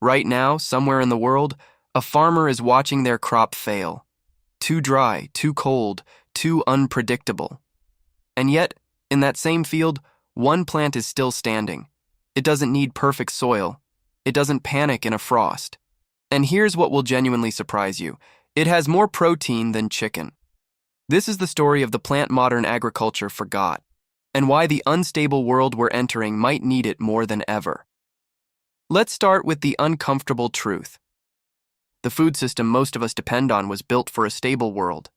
Right now, somewhere in the world, a farmer is watching their crop fail. Too dry, too cold, too unpredictable. And yet, in that same field, one plant is still standing. It doesn't need perfect soil. It doesn't panic in a frost. And here's what will genuinely surprise you. It has more protein than chicken. This is the story of the plant modern agriculture forgot, and why the unstable world we're entering might need it more than ever. Let's start with the uncomfortable truth. The food system most of us depend on was built for a stable world.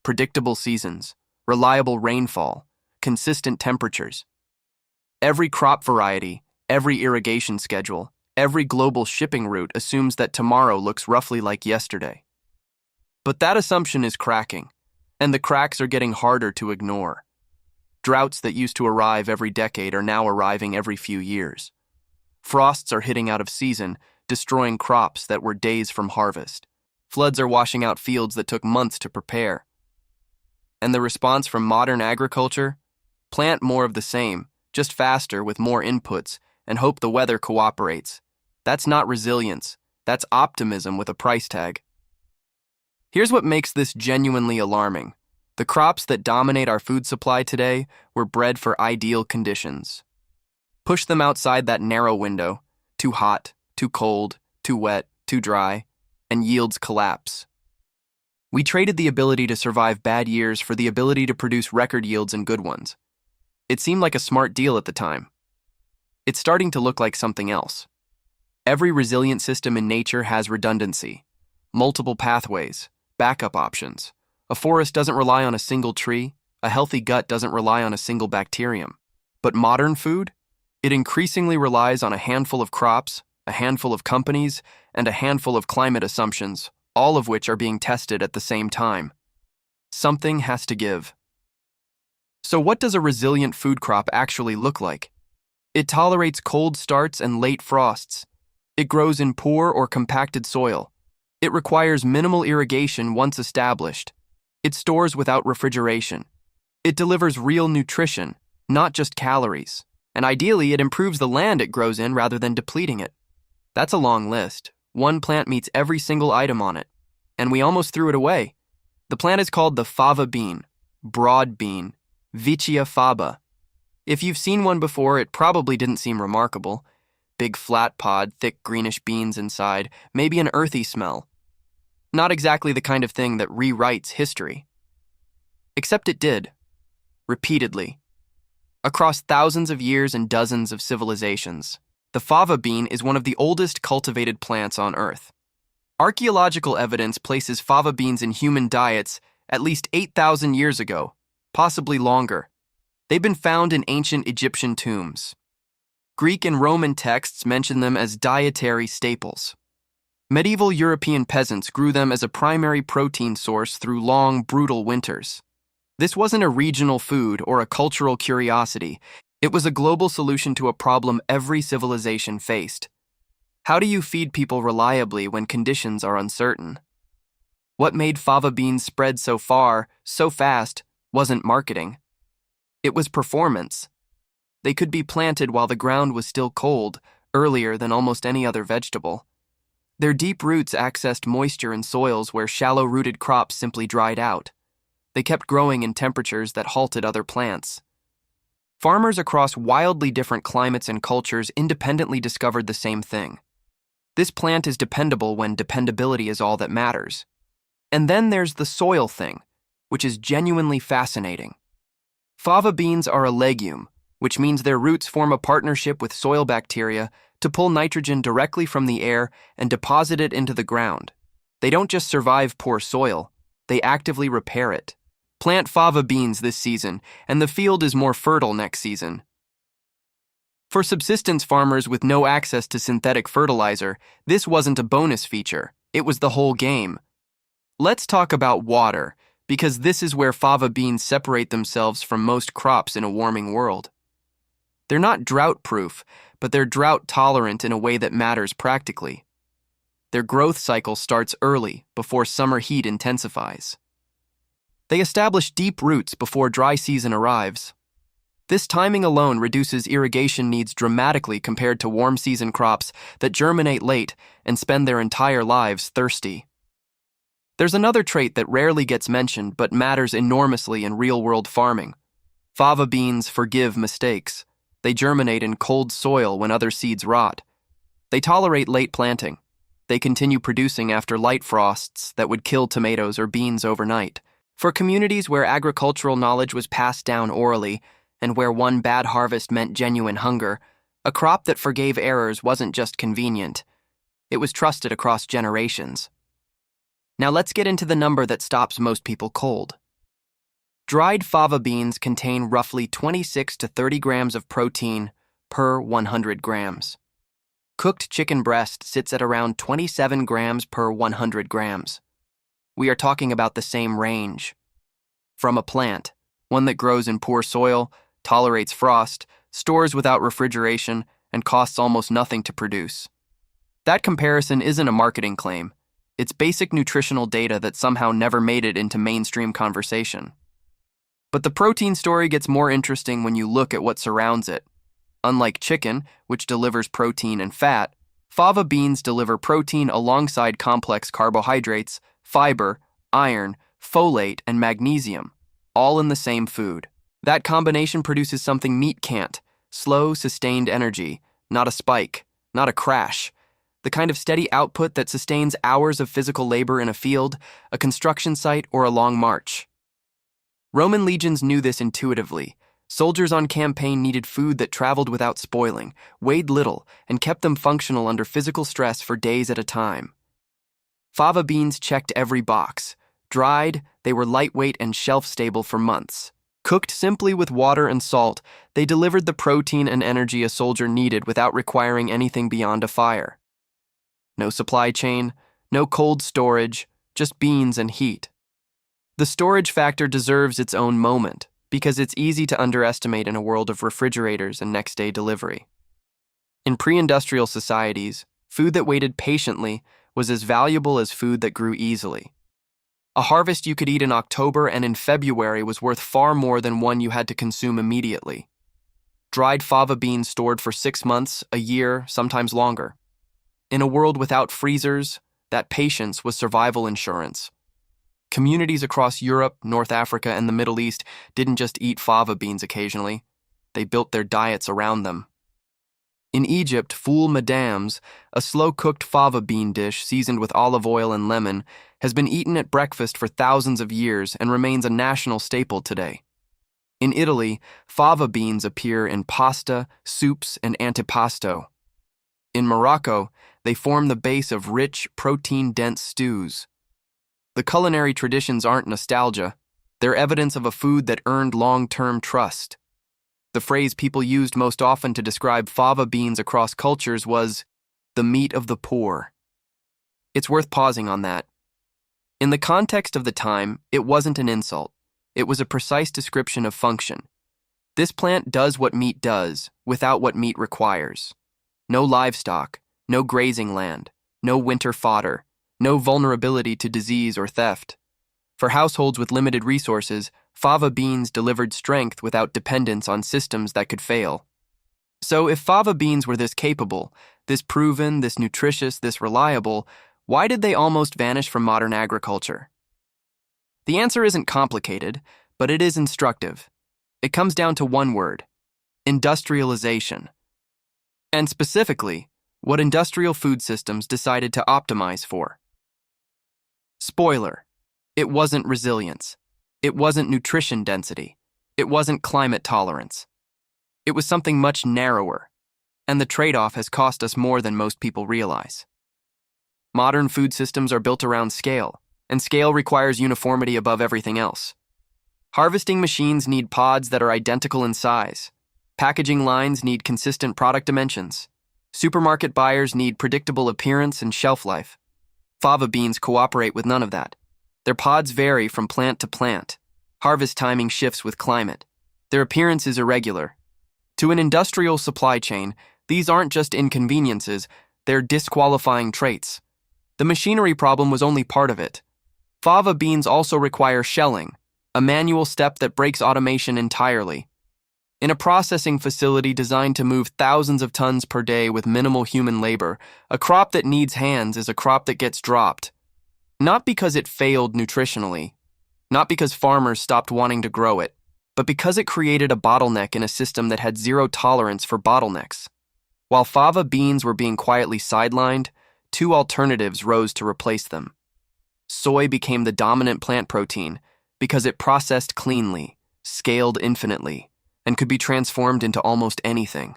Predictable seasons, reliable rainfall, consistent temperatures. Every crop variety, every irrigation schedule, every global shipping route assumes that tomorrow looks roughly like yesterday. But that assumption is cracking, and the cracks are getting harder to ignore. Droughts that used to arrive every decade are now arriving every few years. Frosts are hitting out of season, destroying crops that were days from harvest. Floods are washing out fields that took months to prepare. And the response from modern agriculture? Plant more of the same, just faster with more inputs, and hope the weather cooperates. That's not resilience. That's optimism with a price tag. Here's what makes this genuinely alarming. The crops that dominate our food supply today were bred for ideal conditions. Push them outside that narrow window, too hot, too cold, too wet, too dry, and yields collapse. We traded the ability to survive bad years for the ability to produce record yields and good ones. It seemed like a smart deal at the time. It's starting to look like something else. Every resilient system in nature has redundancy, multiple pathways, backup options. A forest doesn't rely on a single tree. A healthy gut doesn't rely on a single bacterium. But modern food? It increasingly relies on a handful of crops, a handful of companies, and a handful of climate assumptions, all of which are being tested at the same time. Something has to give. So what does a resilient food crop actually look like? It tolerates cold starts and late frosts. It grows in poor or compacted soil. It requires minimal irrigation once established. It stores without refrigeration. It delivers real nutrition, not just calories. And ideally, it improves the land it grows in rather than depleting it. That's a long list. One plant meets every single item on it. And we almost threw it away. The plant is called the fava bean, broad bean, Vicia faba. If you've seen one before, it probably didn't seem remarkable. Big flat pod, thick greenish beans inside, maybe an earthy smell. Not exactly the kind of thing that rewrites history. Except it did. Repeatedly. Across thousands of years and dozens of civilizations, the fava bean is one of the oldest cultivated plants on Earth. Archaeological evidence places fava beans in human diets at least 8,000 years ago, possibly longer. They've been found in ancient Egyptian tombs. Greek and Roman texts mention them as dietary staples. Medieval European peasants grew them as a primary protein source through long, brutal winters. This wasn't a regional food or a cultural curiosity. It was a global solution to a problem every civilization faced. How do you feed people reliably when conditions are uncertain? What made fava beans spread so far, so fast, wasn't marketing. It was performance. They could be planted while the ground was still cold, earlier than almost any other vegetable. Their deep roots accessed moisture in soils where shallow-rooted crops simply dried out. They kept growing in temperatures that halted other plants. Farmers across wildly different climates and cultures independently discovered the same thing. This plant is dependable when dependability is all that matters. And then there's the soil thing, which is genuinely fascinating. Fava beans are a legume, which means their roots form a partnership with soil bacteria to pull nitrogen directly from the air and deposit it into the ground. They don't just survive poor soil, they actively repair it. Plant fava beans this season, and the field is more fertile next season. For subsistence farmers with no access to synthetic fertilizer, this wasn't a bonus feature, it was the whole game. Let's talk about water, because this is where fava beans separate themselves from most crops in a warming world. They're not drought-proof, but they're drought-tolerant in a way that matters practically. Their growth cycle starts early, before summer heat intensifies. They establish deep roots before dry season arrives. This timing alone reduces irrigation needs dramatically compared to warm season crops that germinate late and spend their entire lives thirsty. There's another trait that rarely gets mentioned but matters enormously in real-world farming. Fava beans forgive mistakes. They germinate in cold soil when other seeds rot. They tolerate late planting. They continue producing after light frosts that would kill tomatoes or beans overnight. For communities where agricultural knowledge was passed down orally, and where one bad harvest meant genuine hunger, a crop that forgave errors wasn't just convenient. It was trusted across generations. Now let's get into the number that stops most people cold. Dried fava beans contain roughly 26 to 30 grams of protein per 100 grams. Cooked chicken breast sits at around 27 grams per 100 grams. We are talking about the same range. From a plant, one that grows in poor soil, tolerates frost, stores without refrigeration, and costs almost nothing to produce. That comparison isn't a marketing claim. It's basic nutritional data that somehow never made it into mainstream conversation. But the protein story gets more interesting when you look at what surrounds it. Unlike chicken, which delivers protein and fat, fava beans deliver protein alongside complex carbohydrates, fiber, iron, folate, and magnesium, all in the same food. That combination produces something meat can't: slow, sustained energy, not a spike, not a crash. The kind of steady output that sustains hours of physical labor in a field, a construction site, or a long march. Roman legions knew this intuitively. Soldiers on campaign needed food that traveled without spoiling, weighed little, and kept them functional under physical stress for days at a time. Fava beans checked every box. Dried, they were lightweight and shelf-stable for months. Cooked simply with water and salt, they delivered the protein and energy a soldier needed without requiring anything beyond a fire. No supply chain, no cold storage, just beans and heat. The storage factor deserves its own moment, because it's easy to underestimate in a world of refrigerators and next-day delivery. In pre-industrial societies, food that waited patiently was as valuable as food that grew easily. A harvest you could eat in October and in February was worth far more than one you had to consume immediately. Dried fava beans stored for 6 months, a year, sometimes longer. In a world without freezers, that patience was survival insurance. Communities across Europe, North Africa, and the Middle East didn't just eat fava beans occasionally. They built their diets around them. In Egypt, foul madams, a slow-cooked fava bean dish seasoned with olive oil and lemon, has been eaten at breakfast for thousands of years and remains a national staple today. In Italy, fava beans appear in pasta, soups, and antipasto. In Morocco, they form the base of rich, protein-dense stews. The culinary traditions aren't nostalgia. They're evidence of a food that earned long-term trust. The phrase people used most often to describe fava beans across cultures was, "the meat of the poor." It's worth pausing on that. In the context of the time, it wasn't an insult. It was a precise description of function. This plant does what meat does, without what meat requires. No livestock, no grazing land, no winter fodder, no vulnerability to disease or theft. For households with limited resources, fava beans delivered strength without dependence on systems that could fail. So if fava beans were this capable, this proven, this nutritious, this reliable, why did they almost vanish from modern agriculture? The answer isn't complicated, but it is instructive. It comes down to one word: industrialization. And specifically, what industrial food systems decided to optimize for. Spoiler: it wasn't resilience. It wasn't nutrition density. It wasn't climate tolerance. It was something much narrower, and the trade-off has cost us more than most people realize. Modern food systems are built around scale, and scale requires uniformity above everything else. Harvesting machines need pods that are identical in size. Packaging lines need consistent product dimensions. Supermarket buyers need predictable appearance and shelf life. Fava beans cooperate with none of that. Their pods vary from plant to plant. Harvest timing shifts with climate. Their appearance is irregular. To an industrial supply chain, these aren't just inconveniences, they're disqualifying traits. The machinery problem was only part of it. Fava beans also require shelling, a manual step that breaks automation entirely. In a processing facility designed to move thousands of tons per day with minimal human labor, a crop that needs hands is a crop that gets dropped. Not because it failed nutritionally, not because farmers stopped wanting to grow it, but because it created a bottleneck in a system that had zero tolerance for bottlenecks. While fava beans were being quietly sidelined, two alternatives rose to replace them. Soy became the dominant plant protein because it processed cleanly, scaled infinitely, and could be transformed into almost anything.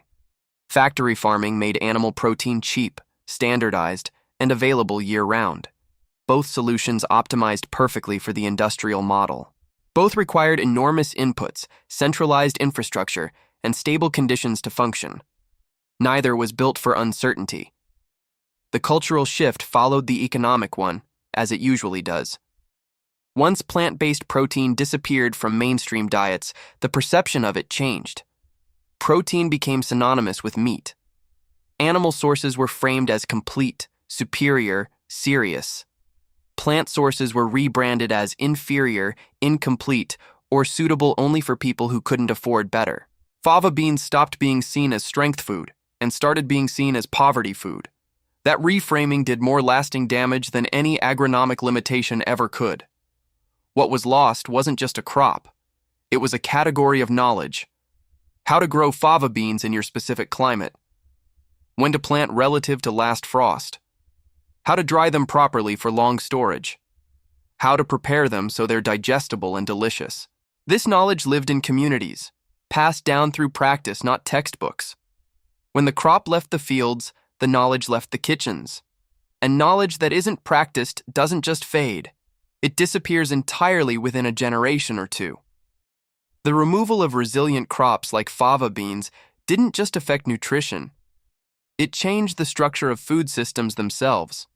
Factory farming made animal protein cheap, standardized, and available year-round. Both solutions optimized perfectly for the industrial model. Both required enormous inputs, centralized infrastructure, and stable conditions to function. Neither was built for uncertainty. The cultural shift followed the economic one, as it usually does. Once plant-based protein disappeared from mainstream diets, the perception of it changed. Protein became synonymous with meat. Animal sources were framed as complete, superior, serious. Plant sources were rebranded as inferior, incomplete, or suitable only for people who couldn't afford better. Fava beans stopped being seen as strength food and started being seen as poverty food. That reframing did more lasting damage than any agronomic limitation ever could. What was lost wasn't just a crop. It was a category of knowledge. How to grow fava beans in your specific climate. When to plant relative to last frost. How to dry them properly for long storage. How to prepare them so they're digestible and delicious. This knowledge lived in communities, passed down through practice, not textbooks. When the crop left the fields, the knowledge left the kitchens. And knowledge that isn't practiced doesn't just fade. It disappears entirely within a generation or two. The removal of resilient crops like fava beans didn't just affect nutrition. It changed the structure of food systems themselves.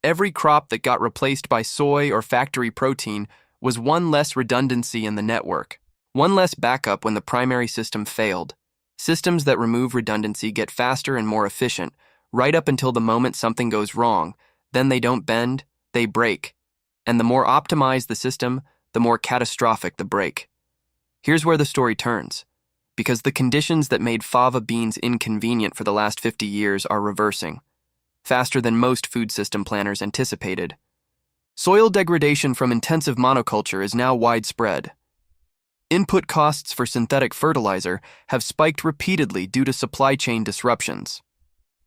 Every crop that got replaced by soy or factory protein was one less redundancy in the network, one less backup when the primary system failed. Systems that remove redundancy get faster and more efficient, right up until the moment something goes wrong. Then they don't bend, they break. And the more optimized the system, the more catastrophic the break. Here's where the story turns, because the conditions that made fava beans inconvenient for the last 50 years are reversing, faster than most food system planners anticipated. Soil degradation from intensive monoculture is now widespread. Input costs for synthetic fertilizer have spiked repeatedly due to supply chain disruptions.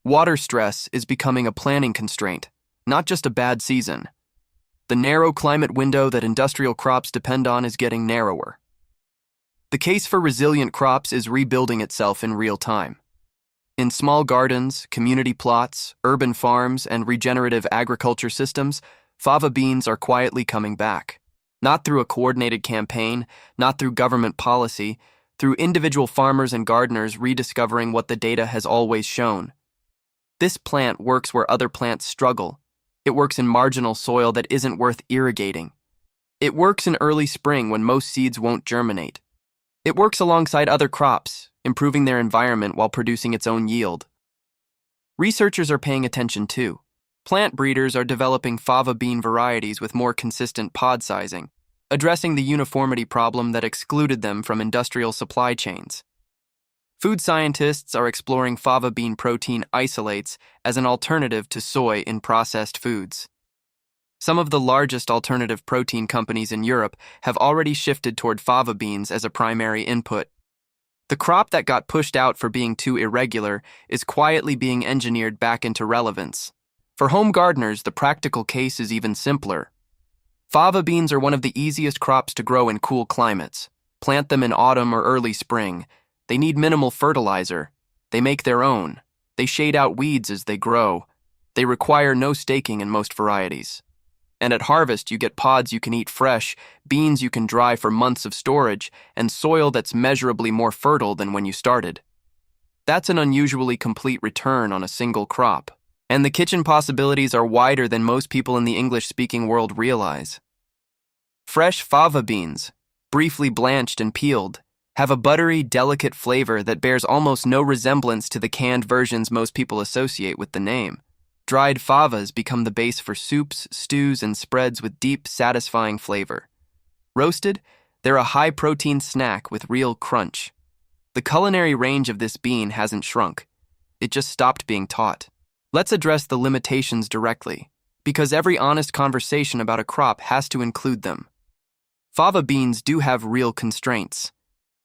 Water stress is becoming a planning constraint, not just a bad season. The narrow climate window that industrial crops depend on is getting narrower. The case for resilient crops is rebuilding itself in real time. In small gardens, community plots, urban farms, and regenerative agriculture systems, fava beans are quietly coming back. Not through a coordinated campaign, not through government policy, through individual farmers and gardeners rediscovering what the data has always shown. This plant works where other plants struggle. It works in marginal soil that isn't worth irrigating. It works in early spring when most seeds won't germinate. It works alongside other crops, improving their environment while producing its own yield. Researchers are paying attention too. Plant breeders are developing fava bean varieties with more consistent pod sizing, addressing the uniformity problem that excluded them from industrial supply chains. Food scientists are exploring fava bean protein isolates as an alternative to soy in processed foods. Some of the largest alternative protein companies in Europe have already shifted toward fava beans as a primary input. The crop that got pushed out for being too irregular is quietly being engineered back into relevance. For home gardeners, the practical case is even simpler. Fava beans are one of the easiest crops to grow in cool climates. Plant them in autumn or early spring. They need minimal fertilizer. They make their own. They shade out weeds as they grow. They require no staking in most varieties. And at harvest, you get pods you can eat fresh, beans you can dry for months of storage, and soil that's measurably more fertile than when you started. That's an unusually complete return on a single crop. And the kitchen possibilities are wider than most people in the English-speaking world realize. Fresh fava beans, briefly blanched and peeled, have a buttery, delicate flavor that bears almost no resemblance to the canned versions most people associate with the name. Dried favas become the base for soups, stews, and spreads with deep, satisfying flavor. Roasted, they're a high-protein snack with real crunch. The culinary range of this bean hasn't shrunk. It just stopped being taught. Let's address the limitations directly, because every honest conversation about a crop has to include them. Fava beans do have real constraints.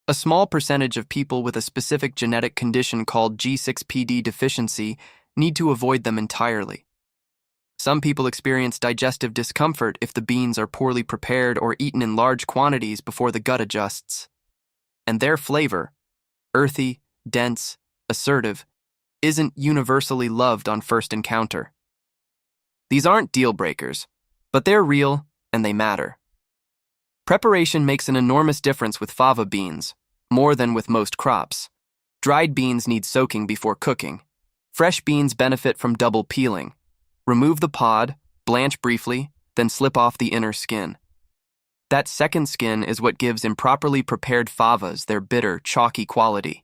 A small percentage of people with a specific genetic condition called G6PD deficiency need to avoid them entirely. Some people experience digestive discomfort if the beans are poorly prepared or eaten in large quantities before the gut adjusts. And their flavor, earthy, dense, assertive, isn't universally loved on first encounter. These aren't deal breakers, but they're real and they matter. Preparation makes an enormous difference with fava beans, more than with most crops. Dried beans need soaking before cooking. Fresh beans benefit from double peeling. Remove the pod, blanch briefly, then slip off the inner skin. That second skin is what gives improperly prepared favas their bitter, chalky quality.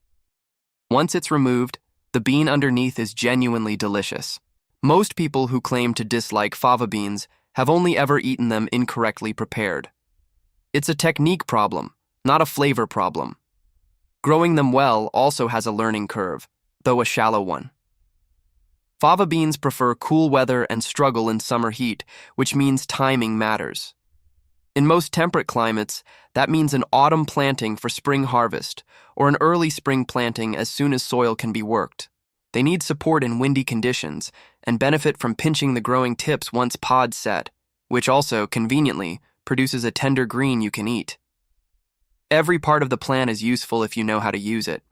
Once it's removed, the bean underneath is genuinely delicious. Most people who claim to dislike fava beans have only ever eaten them incorrectly prepared. It's a technique problem, not a flavor problem. Growing them well also has a learning curve, though a shallow one. Fava beans prefer cool weather and struggle in summer heat, which means timing matters. In most temperate climates, that means an autumn planting for spring harvest, or an early spring planting as soon as soil can be worked. They need support in windy conditions and benefit from pinching the growing tips once pods set, which also, conveniently, produces a tender green you can eat. Every part of the plant is useful if you know how to use it.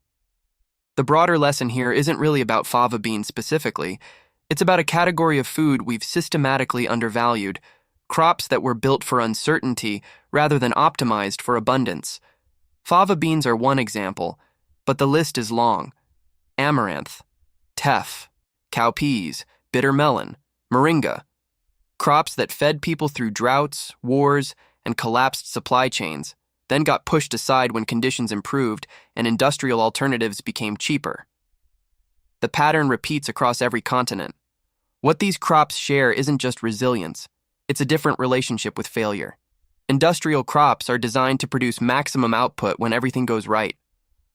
The broader lesson here isn't really about fava beans specifically. It's about a category of food we've systematically undervalued, crops that were built for uncertainty rather than optimized for abundance. Fava beans are one example, but the list is long. Amaranth, teff, cowpeas, bitter melon, moringa. Crops that fed people through droughts, wars, and collapsed supply chains, then got pushed aside when conditions improved and industrial alternatives became cheaper. The pattern repeats across every continent. What these crops share isn't just resilience, it's a different relationship with failure. Industrial crops are designed to produce maximum output when everything goes right.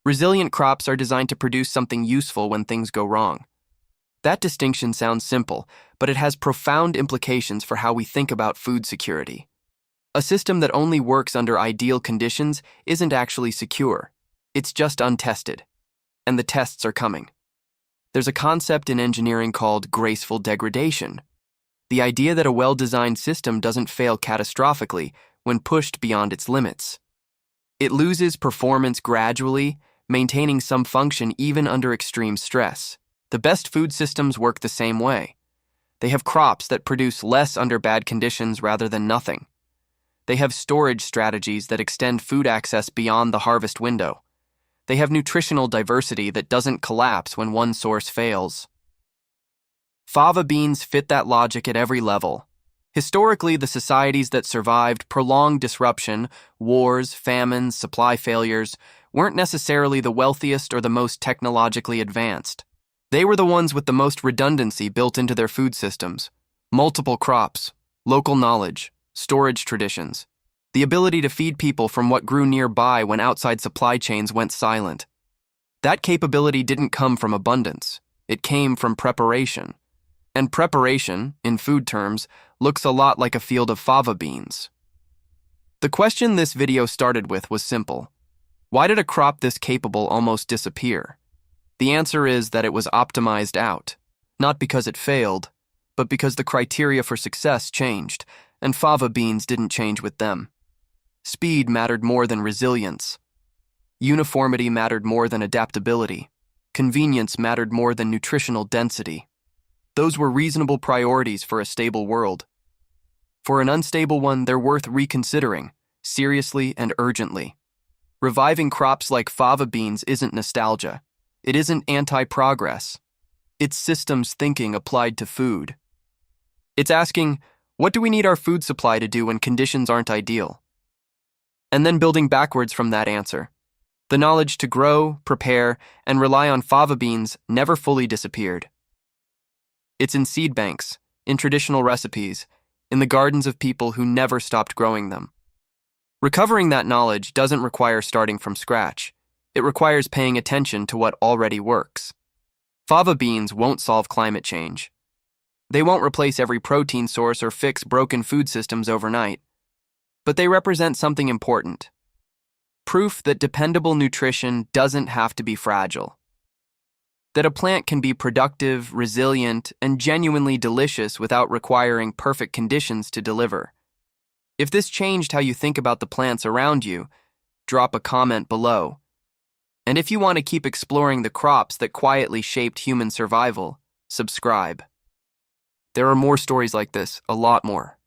Resilient crops are designed to produce something useful when things go wrong. That distinction sounds simple, but it has profound implications for how we think about food security. A system that only works under ideal conditions isn't actually secure. It's just untested. And the tests are coming. There's a concept in engineering called graceful degradation. The idea that a well-designed system doesn't fail catastrophically when pushed beyond its limits. It loses performance gradually, maintaining some function even under extreme stress. The best food systems work the same way. They have crops that produce less under bad conditions rather than nothing. They have storage strategies that extend food access beyond the harvest window. They have nutritional diversity that doesn't collapse when one source fails. Fava beans fit that logic at every level. Historically, the societies that survived prolonged disruption, wars, famines, supply failures, weren't necessarily the wealthiest or the most technologically advanced. They were the ones with the most redundancy built into their food systems. Multiple crops, local knowledge, storage traditions, the ability to feed people from what grew nearby when outside supply chains went silent. That capability didn't come from abundance. It came from preparation. And preparation, in food terms, looks a lot like a field of fava beans. The question this video started with was simple. Why did a crop this capable almost disappear? The answer is that it was optimized out. Not because it failed, but because the criteria for success changed, and fava beans didn't change with them. Speed mattered more than resilience. Uniformity mattered more than adaptability. Convenience mattered more than nutritional density. Those were reasonable priorities for a stable world. For an unstable one, they're worth reconsidering, seriously and urgently. Reviving crops like fava beans isn't nostalgia. It isn't anti-progress. It's systems thinking applied to food. It's asking, what do we need our food supply to do when conditions aren't ideal? And then building backwards from that answer. The knowledge to grow, prepare, and rely on fava beans never fully disappeared. It's in seed banks, in traditional recipes, in the gardens of people who never stopped growing them. Recovering that knowledge doesn't require starting from scratch. It requires paying attention to what already works. Fava beans won't solve climate change. They won't replace every protein source or fix broken food systems overnight. But they represent something important. Proof that dependable nutrition doesn't have to be fragile. That a plant can be productive, resilient, and genuinely delicious without requiring perfect conditions to deliver. If this changed how you think about the plants around you, drop a comment below. And if you want to keep exploring the crops that quietly shaped human survival, subscribe. There are more stories like this, a lot more.